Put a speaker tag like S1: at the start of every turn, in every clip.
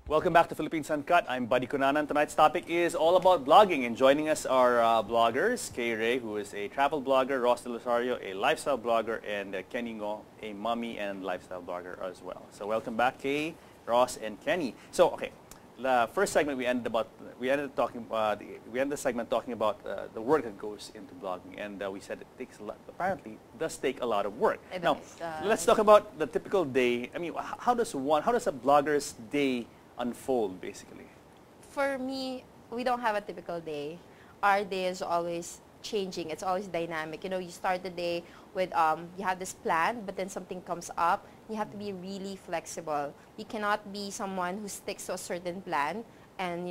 S1: Welcome back to Philippines Uncut. I'm Buddy Kunanan. Tonight's topic is all about blogging, and joining us are bloggers, Kay Ray, who is a travel blogger, Ross De Losario, a lifestyle blogger, and Kenny Ngo, a mommy and lifestyle blogger as well. So welcome back, Kay, Ross, and Kenny. So okay, the first segment we ended the segment talking about the work that goes into blogging, and we said it takes a lot. Apparently, it does take a lot of work. Now, let's talk about the typical day. I mean, how does a blogger's day unfold, basically?
S2: For me, we don't have a typical day. Our day is always changing. It's always dynamic. You know, you start the day with, you have this plan, but then something comes up. You have to be really flexible. You cannot be someone who sticks to a certain plan and,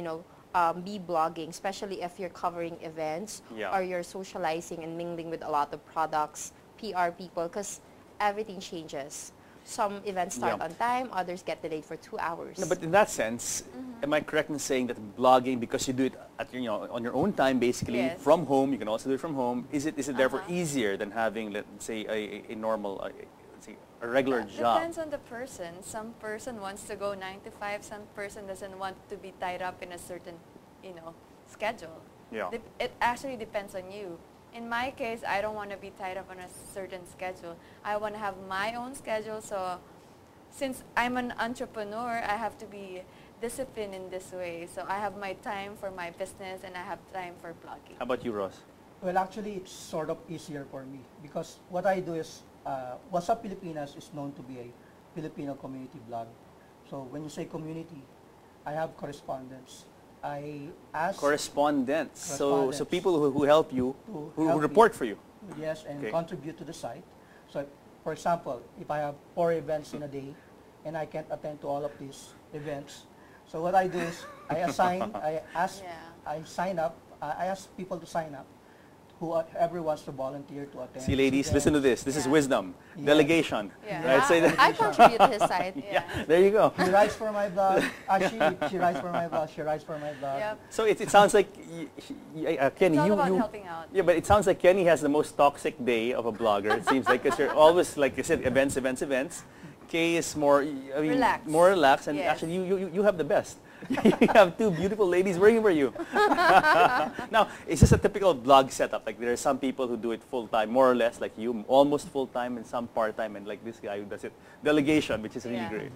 S2: be blogging, especially if you're covering events or you're socializing and mingling with a lot of products, PR people, because everything changes. Some events start on time, others get delayed for 2 hours.
S1: No, but in that sense, am I correct in saying that blogging, because you do it at on your own time, basically from home, you can also do it from home. Is it therefore easier than having, let's say, a normal, let's say, a regular job?
S3: Depends on the person. Some person wants to go 9 to 5. Some person doesn't want to be tied up in a certain, schedule.
S1: Yeah.
S3: It actually depends on you. In my case, I don't want to be tied up on a certain schedule. I want to have my own schedule. So since I'm an entrepreneur, I have to be disciplined in this way. So I have my time for my business and I have time for blogging.
S1: How about you, Ross?
S4: Well, actually, it's sort of easier for me because what I do is, What's Up Pilipinas is known to be a Filipino community blog. So when you say community, I have correspondents. I ask
S1: correspondents. So people who help you, who report for you.
S4: Yes, and contribute to the site. So, for example, if I have 4 events in a day, and I can't attend to all of these events, so what I do is I ask people to sign up, whoever wants to volunteer to attend.
S1: See, ladies, listen to this. This is wisdom. Delegation.
S2: Yeah.
S1: Right? Say that.
S2: I contribute to his site.
S1: There you go.
S4: He writes for my blog. She writes for my blog. She writes for my blog.
S3: Yep.
S1: So it sounds like, Kenny,
S3: it's all about helping out.
S1: Yeah, but it sounds like Kenny has the most toxic day of a blogger. It seems like, because you're always, like you said, events. Kay is more,
S3: relaxed.
S1: More relaxed, and actually you have the best. You have 2 beautiful ladies working for you. Now, is this a typical blog setup? Like, there are some people who do it full-time, more or less, like you, almost full-time, and some part-time, and like this guy who does it delegation, which is really great.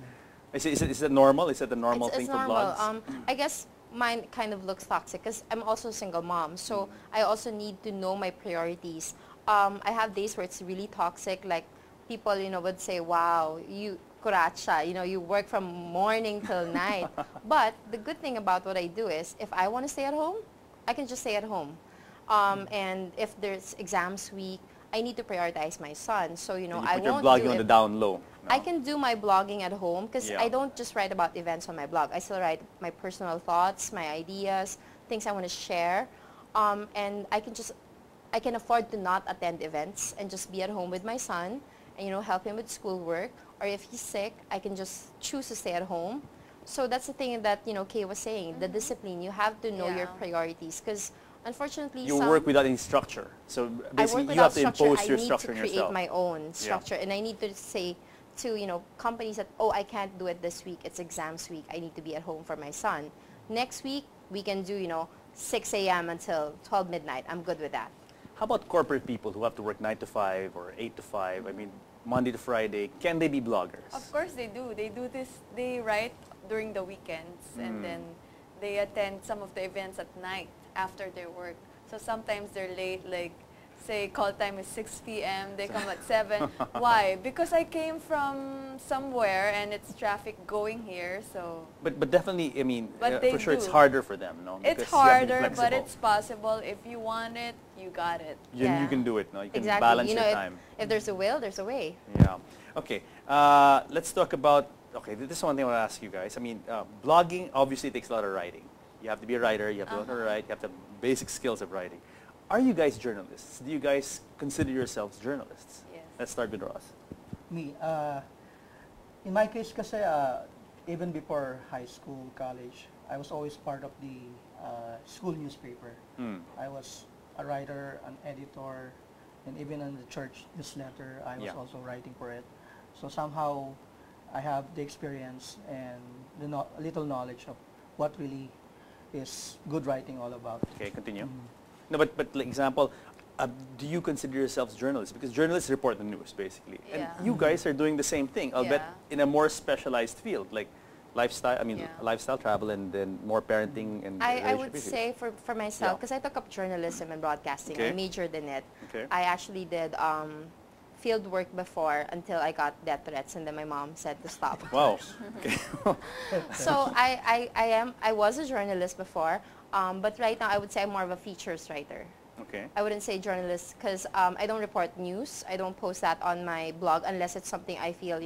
S1: Is it normal? Is it the normal thing for blogs?
S2: I guess mine kind of looks toxic because I'm also a single mom, so I also need to know my priorities. I have days where it's really toxic, like people, would say, wow, you kuracha, you work from morning till night. But the good thing about what I do is, if I want to stay at home, I can just stay at home. And if there's exams week, I need to prioritize my son. So, I won't
S1: do your blogging on the down low. No?
S2: I can do my blogging at home because I don't just write about events on my blog. I still write my personal thoughts, my ideas, things I want to share. And I can afford to not attend events and just be at home with my son and, help him with schoolwork. Or if he's sick, I can just choose to stay at home. So that's the thing that, Kay was saying, the discipline. You have to know your priorities because, unfortunately,
S1: you work without any structure. So basically, you have to impose your structure yourself.
S2: I need to create my own structure. And I need to say to, companies that, oh, I can't do it this week. It's exams week. I need to be at home for my son. Next week, we can do, 6 a.m. until 12 midnight. I'm good with that.
S1: How about corporate people who have to work 9 to 5 or 8 to 5? I mean, Monday to Friday, can they be bloggers?
S3: Of course they do. They do this, they write during the weekends and then they attend some of the events at night after their work. So sometimes they're late, like say call time is 6 p.m., they come at 7. Why? Because I came from somewhere and it's traffic going here, so...
S1: But definitely, I mean, for sure
S3: do.
S1: It's harder for them, no?
S3: It's harder, but it's possible. If you want it, you got it.
S1: You can do it, no? You can
S2: exactly.
S1: balance your time.
S2: If there's a will, there's a way.
S1: Yeah. Okay. Let's talk about, this is one thing I want to ask you guys. I mean, blogging obviously takes a lot of writing. You have to be a writer, you have to learn how to write, you have to have basic skills of writing. Are you guys journalists? Do you guys consider yourselves journalists?
S3: Yes.
S1: Let's start with Ross.
S4: Me, in my case kasi, even before high school, college, I was always part of the school newspaper. I was a writer, an editor, and even in the church newsletter, I was also writing for it. So somehow, I have the experience and the little knowledge of what really is good writing all about.
S1: Okay, continue.
S4: Mhm.
S1: No, but like example, do you consider yourselves journalists? Because journalists report the news, basically. And
S3: Yeah.
S1: you guys are doing the same thing, albeit
S3: Yeah.
S1: in a more specialized field, like lifestyle,
S3: Yeah.
S1: lifestyle travel and then more parenting and
S2: I
S1: relationship
S2: would
S1: issues.
S2: say for myself,
S1: Yeah.
S2: because I took up journalism and broadcasting,
S1: Okay.
S2: I majored in it.
S1: Okay.
S2: I actually did field work before until I got death threats, and then my mom said to stop.
S1: Wow. Okay.
S2: So I was a journalist before, but right now I would say I'm more of a features writer.
S1: Okay.
S2: I wouldn't say journalist because I don't report news. I don't post that on my blog unless it's something I feel,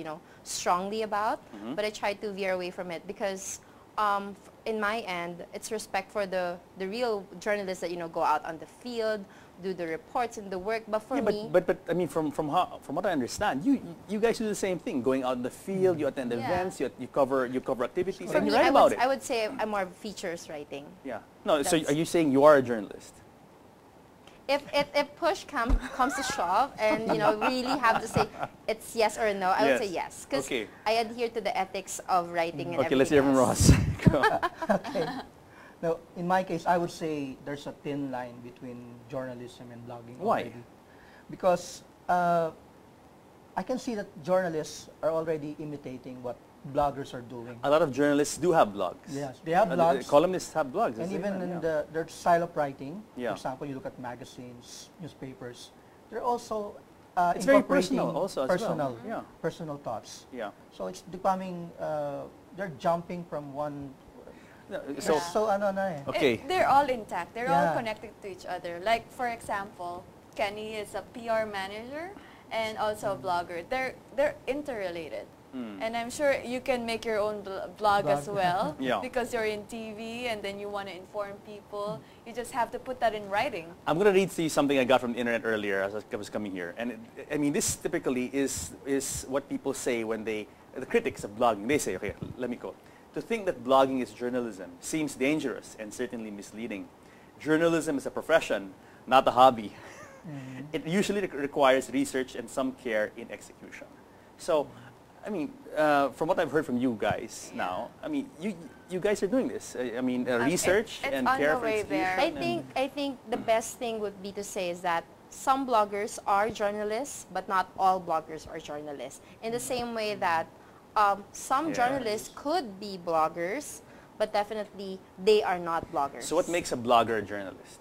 S2: strongly about.
S1: Mhm.
S2: But I try to veer away from it because in my end, it's respect for the real journalists that, go out on the field, do the reports and the work. But for
S1: Yeah,
S2: me,
S1: but I mean, from what I understand, you guys do the same thing. Going out in the field, you attend
S3: Yeah.
S1: events, you cover activities,
S2: for
S1: and
S2: me,
S1: you write about it.
S2: I would say I'm more of features writing.
S1: Yeah. No. So
S2: That's-
S1: are you saying you are a journalist?
S2: If push comes to shove and really have to say it's yes or no, I would say yes because
S1: Okay.
S2: I adhere to the ethics of writing and
S1: Okay, let's hear
S2: everything
S1: from
S2: else.
S1: Ross. Go.
S4: Okay. Now, in my case, I would say there's a thin line between journalism and blogging.
S1: Why?
S4: Already. Because I can see that journalists are already imitating what bloggers are doing.
S1: A lot of journalists do have blogs.
S4: Yes, they have
S1: The
S4: blogs.
S1: columnists have blogs.
S4: And
S1: that's
S4: even
S1: it,
S4: in
S1: yeah.
S4: their style of writing,
S1: Yeah.
S4: for example, you look at magazines, newspapers, they're also
S1: It's very
S4: incorporating
S1: personal also as
S4: personal,
S1: well. Yeah.
S4: personal thoughts.
S1: Yeah.
S4: So it's becoming, they're jumping from one,
S1: No,
S3: So-
S4: so ano na eh.
S1: Okay.
S3: They're all intact. They're all
S4: Yeah.
S3: connected to each other. Like, for example, Kenny is a PR manager and also a blogger. They're interrelated.
S1: Mm.
S3: And I'm sure you can make your own blog as
S4: Blog.
S3: well
S1: Yeah.
S3: because you're in TV and then you want to inform people. You just have to put that in writing.
S1: I'm going to read to you something I got from the internet earlier as I was coming here. And I mean, this typically is what people say when the critics of blogging, they say, okay, let me quote. To think that blogging is journalism seems dangerous and certainly misleading. Journalism is a profession, not a hobby. It usually requires research and some care in execution. So, I mean, from what I've heard from you guys now, I mean, you guys are doing this. I mean, research
S3: it's
S1: and
S3: on
S1: care
S3: the
S1: for
S3: way
S1: execution.
S3: there.
S2: I think the best thing would be to say is that some bloggers are journalists, but not all bloggers are journalists. In the same way that some
S1: Yes.
S2: journalists could be bloggers, but definitely they are not bloggers.
S1: So what makes a blogger a journalist?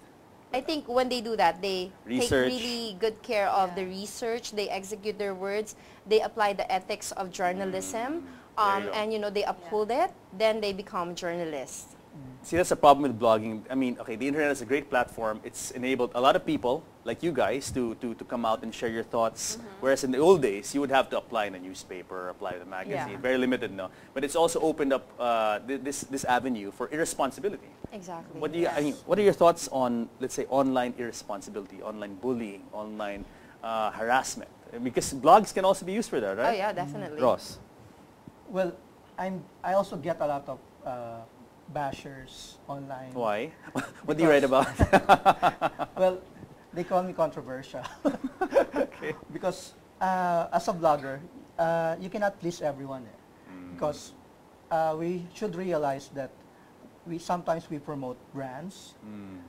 S2: I think when they do that, they
S1: Research.
S2: take really good care of
S3: Yeah.
S2: the research, they execute their words, they apply the ethics of journalism,
S1: There you go.
S2: and they uphold it, then they become journalists.
S1: See, that's the problem with blogging. I mean, okay, the internet is a great platform. It's enabled a lot of people, like you guys, to come out and share your thoughts. Whereas in the old days, you would have to apply in a newspaper, apply in a magazine.
S3: Yeah.
S1: Very limited, no? But it's also opened up this avenue for irresponsibility.
S2: Exactly.
S1: What do you, I mean, what are your thoughts on, let's say, online irresponsibility, online bullying, online harassment? Because blogs can also be used for that, right?
S2: Oh yeah, definitely.
S1: Ross.
S4: Well, I also get a lot of bashers online.
S1: Why? What do you write about?
S4: Well, they call me controversial.
S1: Okay.
S4: Because as a blogger, you cannot please everyone. Because we should realize that sometimes we promote brands.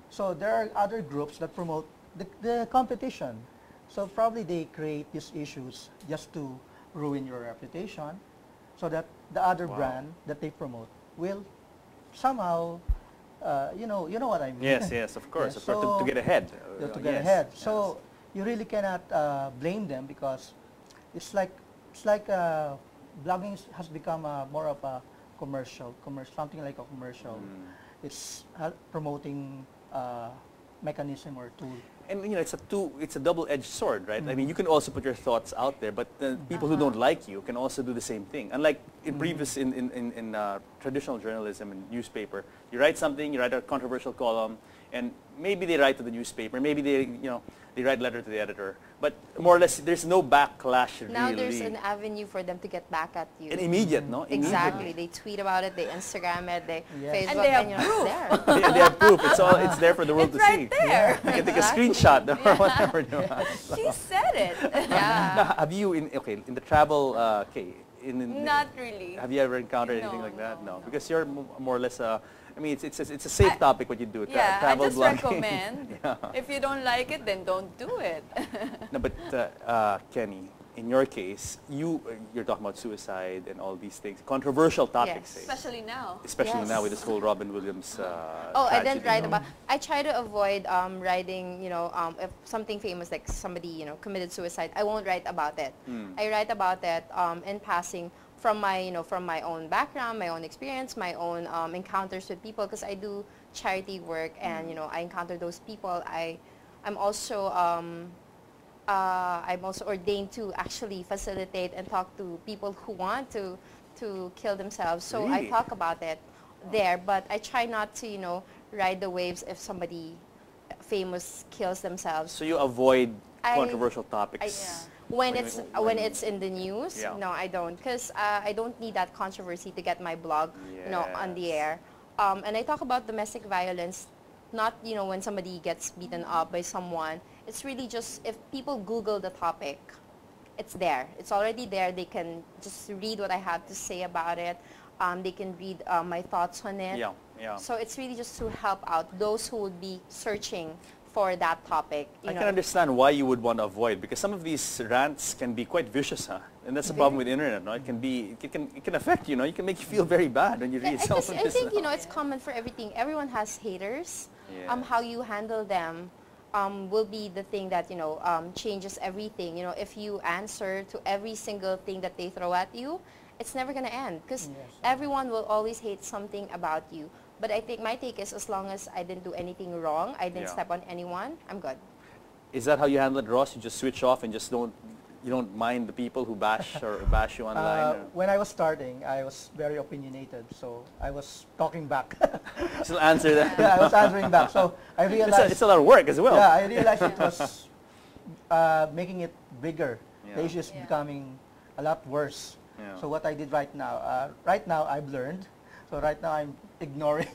S4: So there are other groups that promote the competition. So probably they create these issues just to ruin your reputation so that the other
S1: Wow.
S4: brand that they promote will somehow, you know what I mean.
S1: Yes, of course.
S4: Yes,
S1: To
S4: so-
S1: get ahead.
S4: to get
S1: Yes,
S4: ahead.
S1: yes.
S4: So you really cannot blame them because it's like blogging has become more of a commercial, something like a commercial. It's promoting mechanism or tool.
S1: And it's a double-edged sword, right? I mean, you can also put your thoughts out there, but the people who don't like you can also do the same thing. Unlike in previous in traditional journalism and newspaper, you write something, you write a controversial column, and maybe they write to the newspaper, maybe they write a letter to the editor, but more or less there's no backlash really.
S2: Now there's an avenue for them to get back at you.
S1: And immediate, no?
S2: Exactly. They tweet about it, they Instagram it, they
S4: Yes.
S2: Facebook,
S3: And they have
S2: it's there.
S1: They have proof. It's there for the world
S3: It's
S1: to
S3: right
S1: see.
S3: there.
S1: You can take a
S2: Exactly.
S1: screenshot or whatever.
S3: She said it.
S2: Yeah.
S1: Now, have you in the travel? Okay,
S3: Not really.
S1: Have you ever encountered anything
S3: No,
S1: like that?
S3: no,
S1: No,
S3: no.
S1: because you're more or less I mean, it's a safe topic what you do.
S3: Yeah, I
S1: travel
S3: just
S1: blogging.
S3: recommend.
S1: Yeah.
S3: If you don't like it, then don't do it.
S1: No, but Kenny, in your case, you're talking about suicide and all these things, controversial topics,
S2: Yes.
S3: Especially now.
S1: especially
S2: Yes.
S1: now with this whole Robin Williams.
S2: Oh, I didn't
S1: tragedy,
S2: write
S1: no?
S2: about. I try to avoid writing. If something famous like somebody committed suicide, I won't write about it. I write about it in passing from my own background, my own experience, my own encounters with people. Because I do charity work, and I encounter those people. I'm also ordained to actually facilitate and talk to people who want to kill themselves. So I
S1: Really?
S2: talk about it there, but I try not to ride the waves if somebody famous kills themselves.
S1: So you avoid
S2: I-
S1: controversial topics.
S3: Yeah.
S2: When
S1: when-
S2: it's in the news,
S1: Yeah.
S2: no, I don't, because I don't need that controversy to get my blog on the
S1: Yes.
S2: air. And I talk about domestic violence, not when somebody gets beaten up by someone. It's really just if people Google the topic, it's there. It's already there. They can just read what I have to say about it. They can read my thoughts on it.
S1: Yeah, yeah.
S2: So it's really just to help out those who would be searching for that topic.
S1: I can understand why you would want to avoid, because some of these rants can be quite vicious, huh? And that's the problem with internet, no? It can affect you, it can make you feel very bad when you read some of
S2: I
S1: this.
S2: think it's common for everything. Everyone has haters.
S1: Yes.
S2: How you handle them will be the thing that changes everything. If you answer to every single thing that they throw at you, it's never gonna end, because
S4: Yes.
S2: everyone will always hate something about you. But I think my take is, as long as I didn't do anything wrong, I didn't
S1: Yeah.
S2: step on anyone, I'm good.
S1: Is that how you handle it, Ross? You just switch off and just don't mind the people who bash you online? Or
S4: When I was starting, I was very opinionated, so I was talking back.
S1: still answer that?
S4: Yeah, I was answering back. So I realized.
S1: It's a lot of work as well.
S4: Yeah, I realized it was making it bigger.
S1: Yeah.
S4: The issue is
S3: Yeah.
S4: becoming a lot worse.
S1: Yeah.
S4: So what I did right now I've learned. So right now I'm ignoring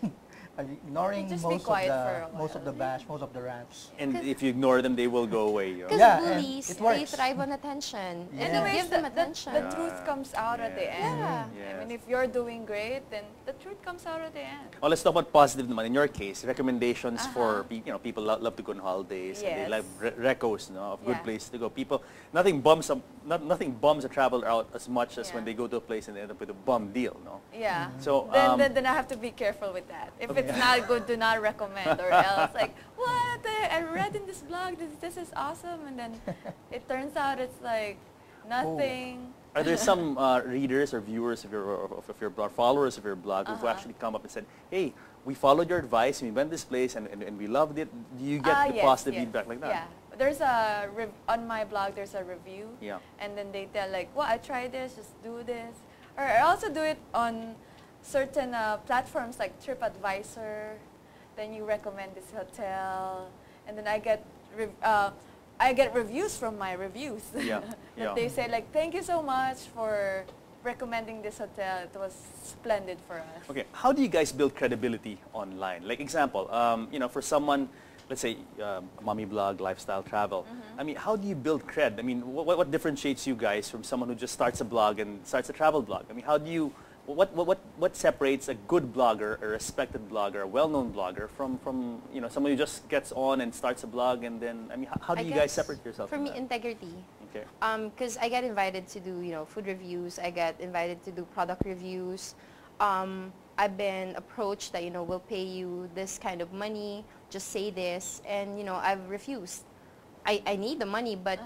S3: Just be quiet for a
S4: most of the
S3: while.
S4: bash, most of the rants.
S1: And if you ignore them, they will go away.
S2: Because
S4: Yeah, and
S2: bullies,
S4: it
S2: they
S4: works.
S2: thrive on attention.
S4: Yeah.
S2: And
S3: Anyways,
S2: give them
S3: the
S2: attention.
S3: truth comes out at the end.
S2: Yeah.
S1: Yes.
S3: I mean, if you're doing great, then the truth comes out at the end.
S1: Well, let's talk about positive naman. In your case, recommendations for people love to go on holidays and they
S3: Yes.
S1: like recos of good
S3: Yeah.
S1: places to go. People, nothing bums a traveler out as much as when
S3: Yeah.
S1: they go to a place and they end up with a bum deal. No.
S3: Yeah.
S1: So
S3: Then I have to be careful with that. If it's not good, do not recommend, or else like, what? I read in this blog, this is awesome, and then it turns out it's like nothing.
S1: Are there some readers or viewers of your blog, followers of your blog, who've actually come up and said, "Hey, we followed your advice, we went this place, and we loved it"? Do you get the
S3: Yes,
S1: positive
S3: yes.
S1: feedback like that?
S3: Yeah. There's on my blog, there's a review.
S1: Yeah.
S3: And then they tell like, well, I tried this, just do this. Or I also do it on certain platforms like TripAdvisor. Then you recommend this hotel. And then I get reviews from my reviews.
S1: Yeah,
S3: That
S1: yeah.
S3: they say like, thank you so much for recommending this hotel. It was splendid for us.
S1: Okay, how do you guys build credibility online? Like example, for someone, let's say, mommy blog, lifestyle, travel. I mean, how do you build cred? I mean, what differentiates you guys from someone who just starts a blog and starts a travel blog? I mean, how do you, what separates a good blogger, a respected blogger, a well-known blogger from someone who just gets on and starts a blog and then, I mean, how do
S2: I
S1: you guys
S2: guess
S1: separate yourself
S2: For
S1: from
S2: me,
S1: that?
S2: integrity.
S1: Okay.
S2: Because I get invited to do, food reviews. I get invited to do product reviews. I've been approached that, we'll pay you this kind of money, just say this, and, I've refused. I need the money, but,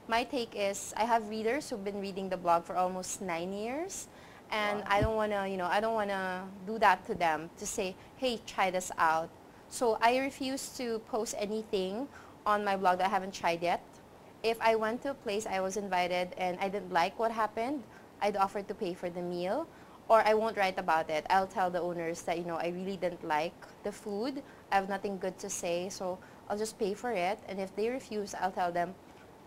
S2: my take is I have readers who've been reading the blog for almost 9 years, and I don't want to, do that to them, to say, hey, try this out. So I refuse to post anything on my blog that I haven't tried yet. If I went to a place I was invited and I didn't like what happened, I'd offer to pay for the meal, or I won't write about it. I'll tell the owners that, I really didn't like the food. I have nothing good to say, so I'll just pay for it. And if they refuse, I'll tell them,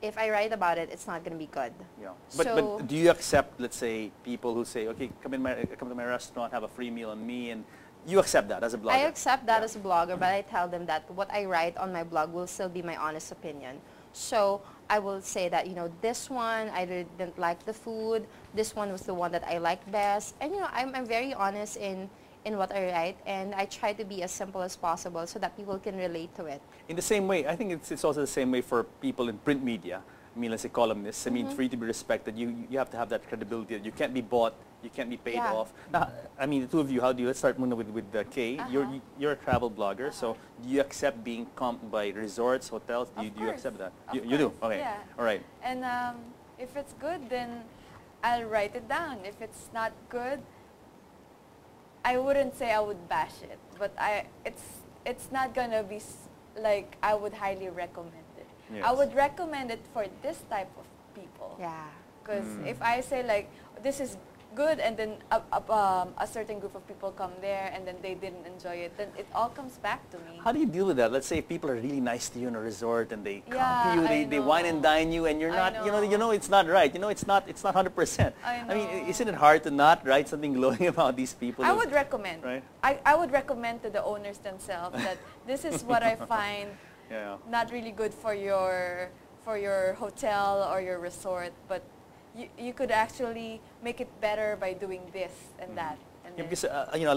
S2: if I write about it, it's not going to be good.
S1: Yeah.
S2: So-
S1: But do you accept, let's say, people who say, okay, come to my restaurant, have a free meal on me, and you accept that as a blogger?
S2: I accept that
S1: Yeah.
S2: as a blogger, but I tell them that what I write on my blog will still be my honest opinion. So I will say that, this one, I really didn't like the food. This one was the one that I liked best. And, I'm very honest in what I write, and I try to be as simple as possible so that people can relate to it.
S1: In the same way, I think it's also the same way for people in print media. I mean, let's say columnists. I mean, for you to be respected, you have to have that credibility. You can't be bought. You can't be paid
S2: Yeah.
S1: off. Now, I mean, the two of you, how do you, let's start muna with Kay. You're a travel blogger, so do you accept being comped by resorts, hotels? Do you accept that? You do? Okay.
S3: Yeah.
S1: All right.
S3: And if it's good, then I'll write it down. If it's not good, I wouldn't say I would bash it, but it's not gonna be like I would highly recommend it.
S1: Yes.
S3: I would recommend it for this type of people.
S2: Yeah.
S3: Because if I say like this is good, and then a certain group of people come there and then they didn't enjoy it, then it all comes back to me.
S1: How do you deal with that? Let's say if people are really nice to you in a resort and they
S3: Yeah,
S1: comp you,
S3: I
S1: they wine and dine you, and you're
S3: I
S1: not,
S3: know.
S1: it's not right. It's not 100%.
S3: I
S1: mean,
S3: know.
S1: isn't it hard to not write something glowing about these people?
S3: I would recommend.
S1: Right?
S3: I would recommend to the owners themselves that this is what I find
S1: Yeah.
S3: not really good for your hotel or your resort, but you could actually make it better by doing this and that. And
S1: Yeah,
S3: then-
S1: because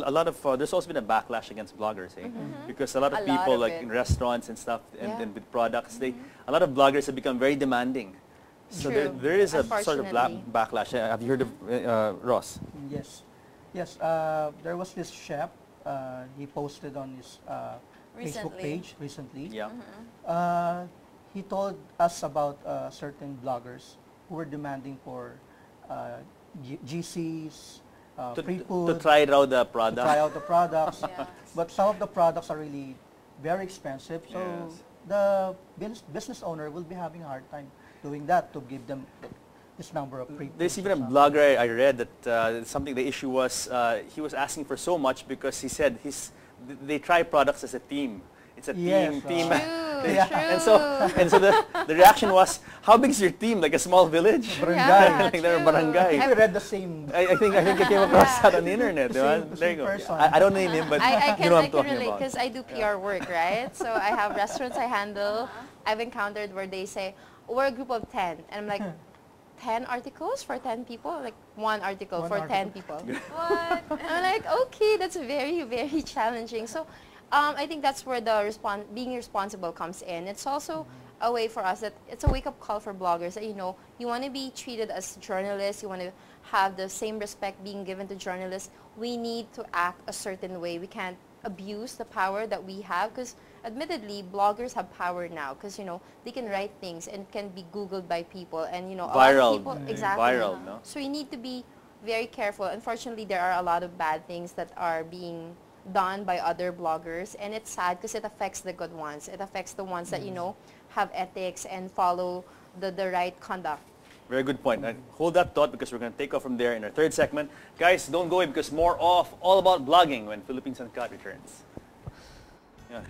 S1: a lot of there's also been a backlash against bloggers, eh? Because a lot of
S3: A lot
S1: people,
S3: of
S1: like
S3: it.
S1: in restaurants and stuff, and,
S2: Yeah.
S1: and with products, a lot of bloggers have become very demanding. So
S2: True.
S1: there is a sort of
S2: Unfortunately.
S1: backlash. Have you heard of Ross?
S4: Yes. Yes, there was this chef, he posted on his Facebook
S3: Recently.
S4: page recently.
S1: Yeah.
S4: He told us about certain bloggers who were demanding for GCs, free
S1: To
S4: food,
S1: try out the
S4: to
S1: product.
S4: try out the products.
S3: Yeah.
S4: But some of the products are really very expensive, so
S1: Yes.
S4: the business owner will be having a hard time doing that to give them this number of free
S1: There's
S4: foods
S1: even a
S4: or something.
S1: blogger I read that something the issue was he was asking for so much because he said they try products as a team. It's a
S4: Yes,
S1: team.
S2: True,
S4: Yeah.
S2: true.
S1: And so the reaction was, how big is your team? Like a small village?
S4: Barangay.
S2: Yeah,
S1: Like they're a
S2: true.
S1: barangay.
S4: We read the same.
S1: I think I came across that on the internet.
S4: The
S1: Diba?
S4: same
S1: There you go.
S4: person.
S1: I don't name him, but
S2: I
S1: you know what
S2: can
S1: I'm talking
S2: relate
S1: about.
S2: because I do PR work, right? So I have restaurants I handle. I've encountered where they say, we're a group of 10. And I'm like, 10 articles for 10 people? Like one article
S4: One
S2: for 10
S4: article.
S2: people.
S3: What?
S2: I'm like, okay, that's very, very challenging. So I think that's where the being responsible comes in. It's also a way for us that it's a wake-up call for bloggers that, you want to be treated as journalists. You want to have the same respect being given to journalists. We need to act a certain way. We can't abuse the power that we have because admittedly, bloggers have power now because, they can write things and it can be Googled by people and, a lot
S1: Viral.
S2: of people, exactly.
S1: Viral, no?
S2: So we need to be very careful. Unfortunately, there are a lot of bad things that are being done by other bloggers, and it's sad because it affects the good ones. It affects the ones that, have ethics and follow the right conduct.
S1: Very good point. And hold that thought because we're going to take off from there in our third segment. Guys, don't go away because more of All About Blogging when Philippines Uncut returns. Yeah.